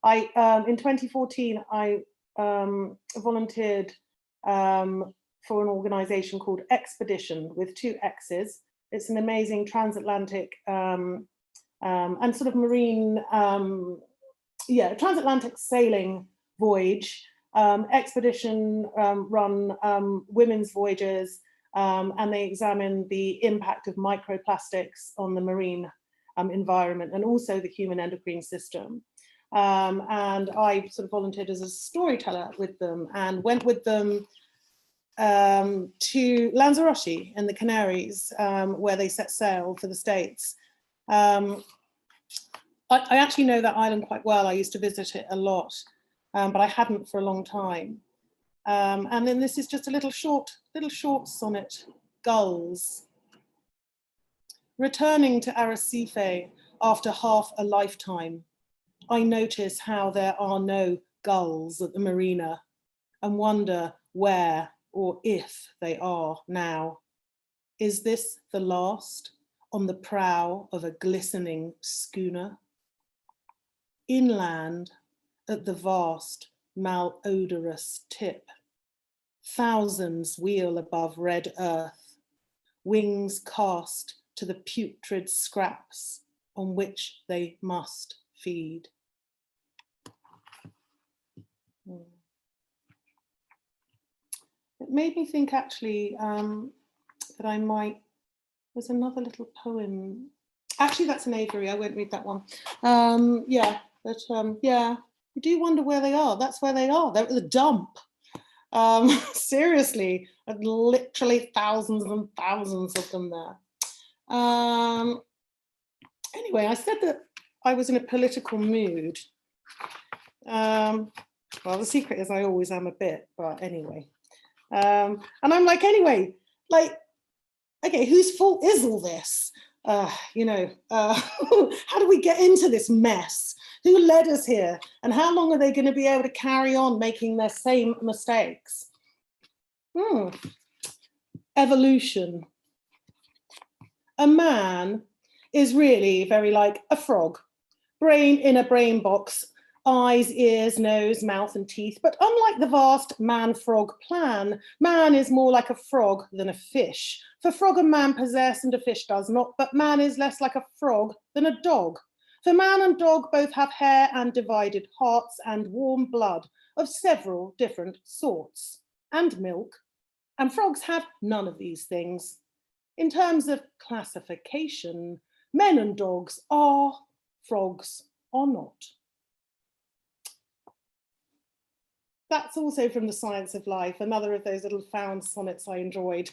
In 2014, I volunteered for an organisation called Expedition with 2 X's. It's an amazing transatlantic and sort of marine, transatlantic sailing voyage. Expedition run women's voyages, and they examine the impact of microplastics on the marine environment and also the human endocrine system. And I sort of volunteered as a storyteller with them and went with them to Lanzarote in the Canaries, where they set sail for the States. I actually know that island quite well. I used to visit it a lot, but I hadn't for a long time. And then this is just a little short sonnet, Gulls. Returning to Arrecife after half a lifetime, I notice how there are no gulls at the marina and wonder where or if they are now. Is this the last on the prow of a glistening schooner? Inland at the vast malodorous tip, thousands wheel above red earth, wings cast to the putrid scraps on which they must feed. It made me think actually that I might, there's another little poem. Actually, that's an Avery, I won't read that one. Yeah, you do wonder where they are. That's where they are, they're at the dump. Seriously, literally thousands and thousands of them there. Anyway, I said that I was in a political mood. Well, the secret is I always am a bit, but anyway. And I'm like, anyway, like, okay, whose fault is all this? How do we get into this mess? Who led us here? And how long are they going to be able to carry on making their same mistakes? Evolution. A man is really very like a frog, brain in a brain box, eyes, ears, nose, mouth, and teeth. But unlike the vast man-frog plan, man is more like a frog than a fish. For frog and man possess and a fish does not, but man is less like a frog than a dog. For man and dog both have hair and divided hearts and warm blood of several different sorts, and milk, and frogs have none of these things. In terms of classification, men and dogs are, frogs are not. That's also from The Science of Life, another of those little found sonnets I enjoyed.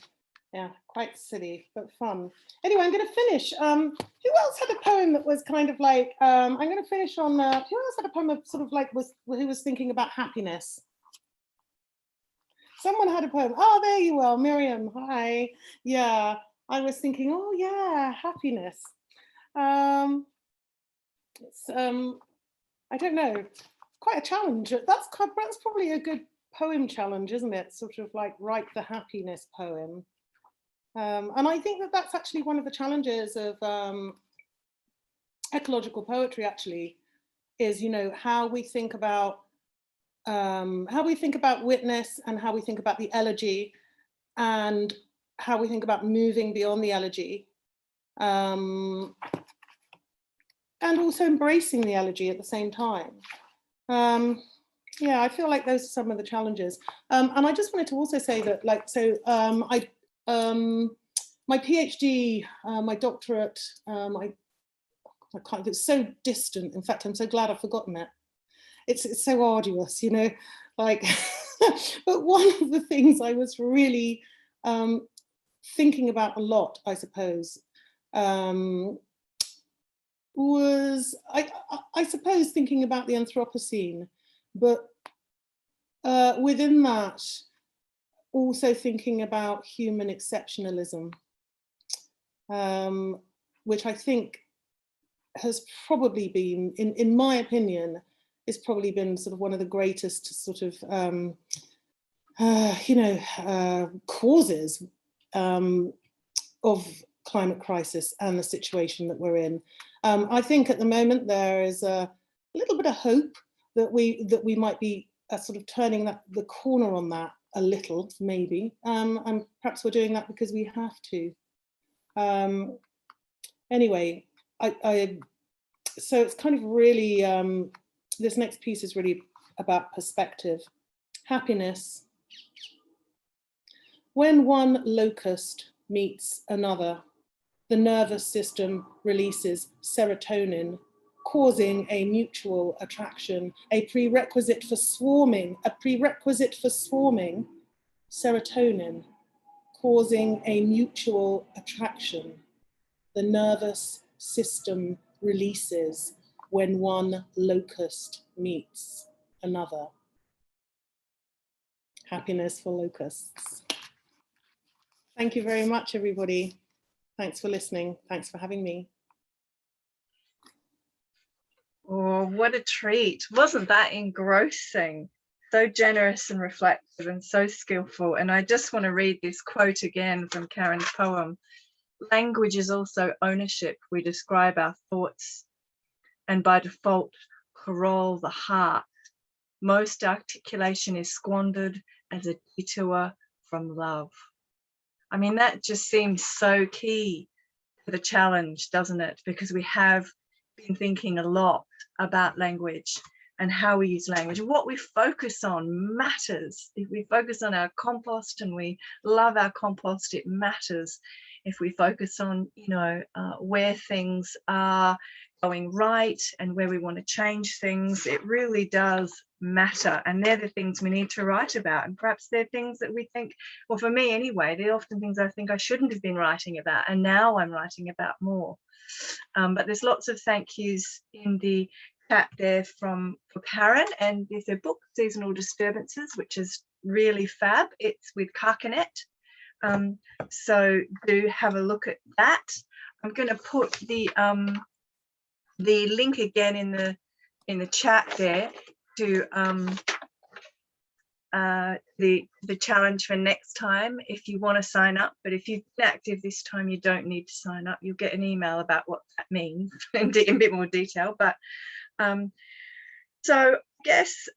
Yeah, quite silly, but fun. Anyway, I'm going to finish. Who else had a poem that was kind of like, I'm going to finish on, who else had a poem that sort of like who was thinking about happiness? Someone had a poem. Oh, there you are, Miriam, hi. Yeah, I was thinking, oh yeah, happiness. It's, I don't know, quite a challenge. That's probably a good poem challenge, isn't it? Sort of like write the happiness poem. And I think that that's actually one of the challenges of ecological poetry, actually, is, how we think about witness and how we think about the elegy and how we think about moving beyond the elegy, and also embracing the elegy at the same time. Yeah, I feel like those are some of the challenges. And I just wanted to also say that, like, so my PhD, my doctorate, I can't, it's so distant. In fact, I'm so glad I've forgotten it. It's so arduous, you know, like, but one of the things I was really thinking about a lot, I suppose, was, I suppose, thinking about the Anthropocene, but within that, also thinking about human exceptionalism, which I think has probably been, in my opinion, has probably been sort of one of the greatest sort of, causes of climate crisis and the situation that we're in. I think at the moment there is a little bit of hope that we might be sort of turning the corner on that a little, maybe, and perhaps we're doing that because we have to. Anyway, so it's kind of really, this next piece is really about perspective. Happiness. When one locust meets another, the nervous system releases serotonin, causing a mutual attraction, a prerequisite for swarming, serotonin, causing a mutual attraction. The nervous system releases when one locust meets another. Happiness for locusts. Thank you very much, everybody. Thanks for listening. Thanks for having me. Oh, what a treat. Wasn't that engrossing? So generous and reflective and so skillful. And I just want to read this quote again from Karen's poem. Language is also ownership. We describe our thoughts and by default parole the heart. Most articulation is squandered as a detour from love. I mean, that just seems so key to the challenge, doesn't it? Because we have been thinking a lot about language and how we use language. What we focus on matters. If we focus on our compost and we love our compost, it matters. If we focus on, where things are going right and where we want to change things, it really does matter. And they're the things we need to write about. And perhaps they're things that we think, well, for me anyway, they're often things I think I shouldn't have been writing about, and now I'm writing about more. But there's lots of thank yous in the chat there for Karen, and there's a book, Seasonal Disturbances, which is really fab. It's with Carcanet. So do have a look at that. I'm going to put the link again in the chat there to the challenge for next time if you want to sign up. But if you've been active this time, you don't need to sign up. You'll get an email about what that means in a bit more detail. But so I guess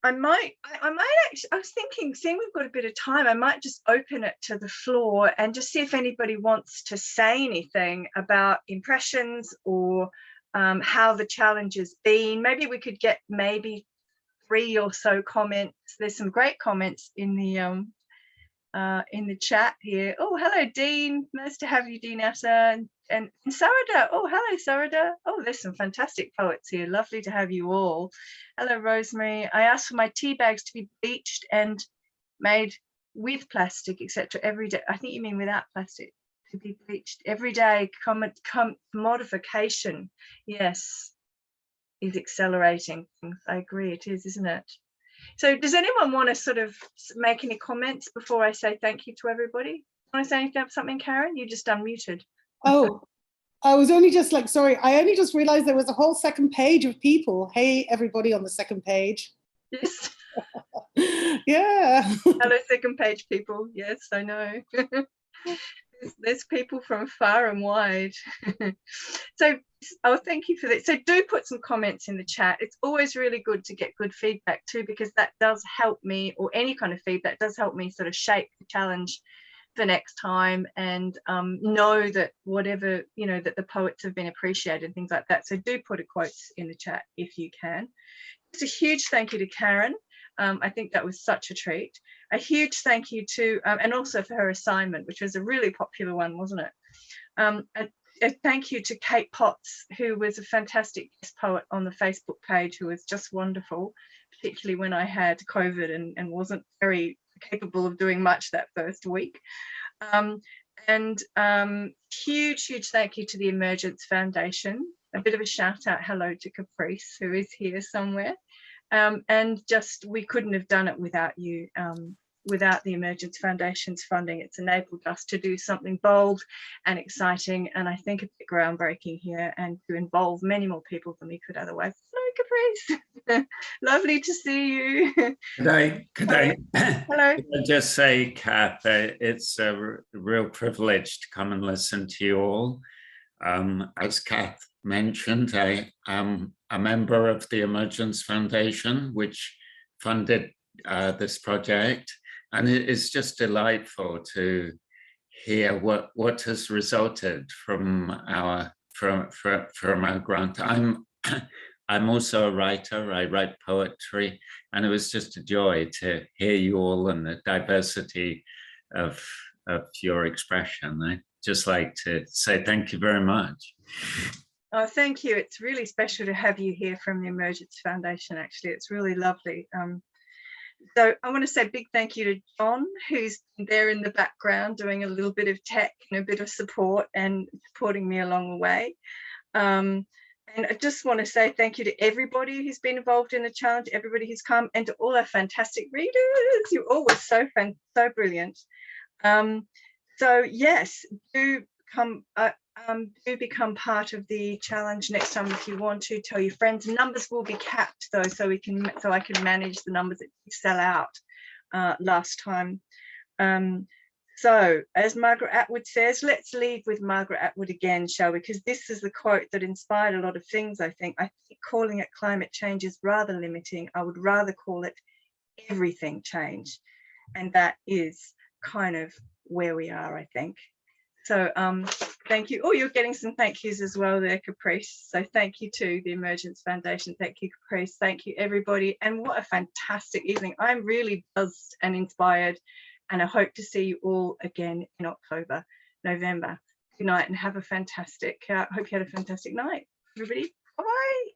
I might actually, I was thinking, seeing we've got a bit of time, I might just open it to the floor and just see if anybody wants to say anything about impressions or how the challenge has been. Maybe we could get maybe 3 or so comments. There's some great comments in the chat here. Oh, hello, Dean. Nice to have you, Deanetta. And Sarada. Oh, hello, Sarada. Oh, there's some fantastic poets here. Lovely to have you all. Hello, Rosemary. I asked for my tea bags to be bleached and made with plastic, etc. every day. I think you mean without plastic, to be bleached every day. Commodification, yes, is accelerating things. I agree, it is, isn't it? So does anyone want to sort of make any comments before I say thank you to everybody? Want to say something, Karen? You just unmuted. Oh, I was only just like, sorry, I only just realized there was a whole second page of people. Hey, everybody on the second page. Yes. Yeah. Hello, second page people. Yes, I know. There's people from far and wide. So thank you for that. So do put some comments in the chat. It's always really good to get good feedback too, because that does help me, or any kind of feedback does help me sort of shape the challenge for next time, and know that whatever, that the poets have been appreciated and things like that. So do put a quotes in the chat if you can. just a huge thank you to Karen. I think that was such a treat. A huge thank you to, and also for her assignment, which was a really popular one, wasn't it? A thank you to Kate Potts, who was a fantastic guest poet on the Facebook page, who was just wonderful, particularly when I had COVID and wasn't very capable of doing much that first week. Huge thank you to the Emergence Foundation. A bit of a shout out hello to Caprice, who is here somewhere. And just, we couldn't have done it without you. Without the Emergence Foundation's funding, it's enabled us to do something bold and exciting, and I think a bit groundbreaking here, and to involve many more people than we could otherwise. Hello, Caprice. Lovely to see you. Could I Hello. could I just say, Kath, it's a real privilege to come and listen to you all. As Kath mentioned, I am a member of the Emergence Foundation, which funded this project. And it is just delightful to hear what has resulted from our grant. I'm also a writer. I write poetry, and it was just a joy to hear you all and the diversity of your expression. I'd just like to say thank you very much. Oh, thank you. It's really special to have you here from the Emergence Foundation. Actually, it's really lovely. So I want to say a big thank you to John, who's there in the background doing a little bit of tech and a bit of support and supporting me along the way. And I just want to say thank you to everybody who's been involved in the challenge, everybody who's come, and to all our fantastic readers. You all were so brilliant. So yes, do become part of the challenge next time if you want to. Tell your friends. Numbers will be capped though, so I can manage the numbers that sell out last time. So as Margaret Atwood says, let's leave with Margaret Atwood again, shall we? Because this is the quote that inspired a lot of things. I think calling it climate change is rather limiting. I would rather call it everything change, and that is kind of where we are, I think. So thank you. Oh, you're getting some thank yous as well there, Caprice. So thank you to the Emergence Foundation. Thank you, Caprice. Thank you, everybody. And what a fantastic evening. I'm really buzzed and inspired, and I hope to see you all again in October, November. Good night and have a fantastic, hope you had a fantastic night, everybody. Bye.